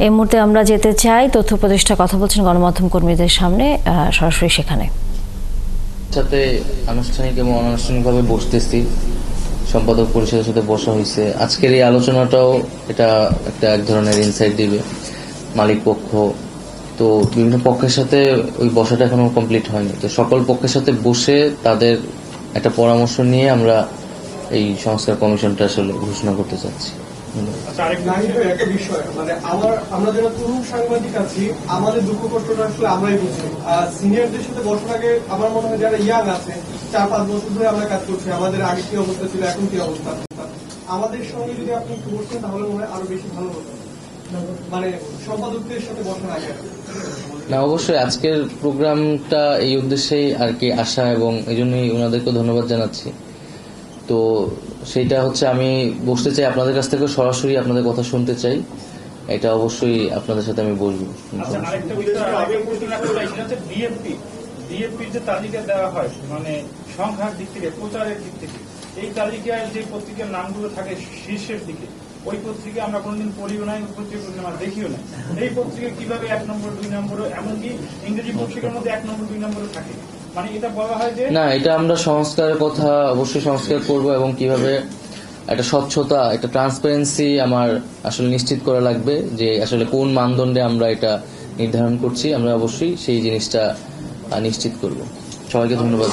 এই মুহূর্তে আমরা যেতে চাই তথ্য উপদেষ্টা কথা বলছেন গণমাধ্যম কর্মীদের সামনে, সরাসরি সেখানে সাথে আনুষ্ঠানিক এবং অনানুষ্ঠানিকভাবে বসতেছি, সম্পাদক পরিষদের সাথে বসা হয়েছে। আজকের এই আলোচনাটাও এটা এক ধরনের ইনসাইট দিবে মালিক পক্ষ, তো বিভিন্ন পক্ষের সাথে ওই বসাটা এখনো কমপ্লিট হয়নি। তো সকল পক্ষের সাথে বসে তাদের একটা পরামর্শ নিয়ে আমরা এই সংস্কার কমিশনটা আসলে ঘোষণা করতে চাচ্ছি। একটা বিষয় মানে আমরা যারা তরুণ সাংবাদিক আছি আমাদের দুঃখ কষ্টটা আসলে আমরাই বুঝি। সিনিয়রদের সাথে বসার আগে আমার মনে হয় যারা ইয়াং আছে 4-5 বছর ধরে আমরা কাজ করছি, আমাদের আগে কি অবস্থা ছিল এখন কি অবস্থা, আমাদের সঙ্গে যদি আপনি একটু বসতেন তাহলে মনে হয় আরো বেশি ভালো হতো, মানে সম্পাদকদের সাথে বসার আগে। না, অবশ্যই আজকের প্রোগ্রামটা এই উদ্দেশ্যেই আর কি আসা, এবং এই জন্যই ওনাদেরকে ধন্যবাদ জানাচ্ছি। তো সেইটা হচ্ছে আমি বসতে চাই আপনাদের কাছ থেকে, সরাসরি আপনাদের কথা শুনতে চাই, এটা অবশ্যই আপনাদের সাথে আমি বলবো। ডিএফপির যে তালিকা দেওয়া হয় মানে সংখ্যার দিক থেকে, প্রচারের দিক থেকে, এই তালিকায় যে পত্রিকার নামগুলো থাকে শীর্ষের দিকে, ওই পত্রিকা আমরা কোনোদিন পড়িও নাই, পত্রিকা আমরা দেখিও নাই। এই পত্রিকা কিভাবে 1 নম্বর 2 নম্বর, এমনকি ইংরেজি পত্রিকার মধ্যে 1 নম্বর 2 নম্বরে থাকে, মানে এটা বলা হয় যে না, এটা আমরা সংস্কারের কথা অবশ্যই সংস্কার করব, এবং কিভাবে একটা স্বচ্ছতা, একটা ট্রান্সপারেন্সি আমার আসলে নিশ্চিত করা লাগবে, যে আসলে কোন মানদণ্ডে আমরা এটা নির্ধারণ করছি, আমরা অবশ্যই সেই জিনিসটা নিশ্চিত করব। সবাইকে ধন্যবাদ।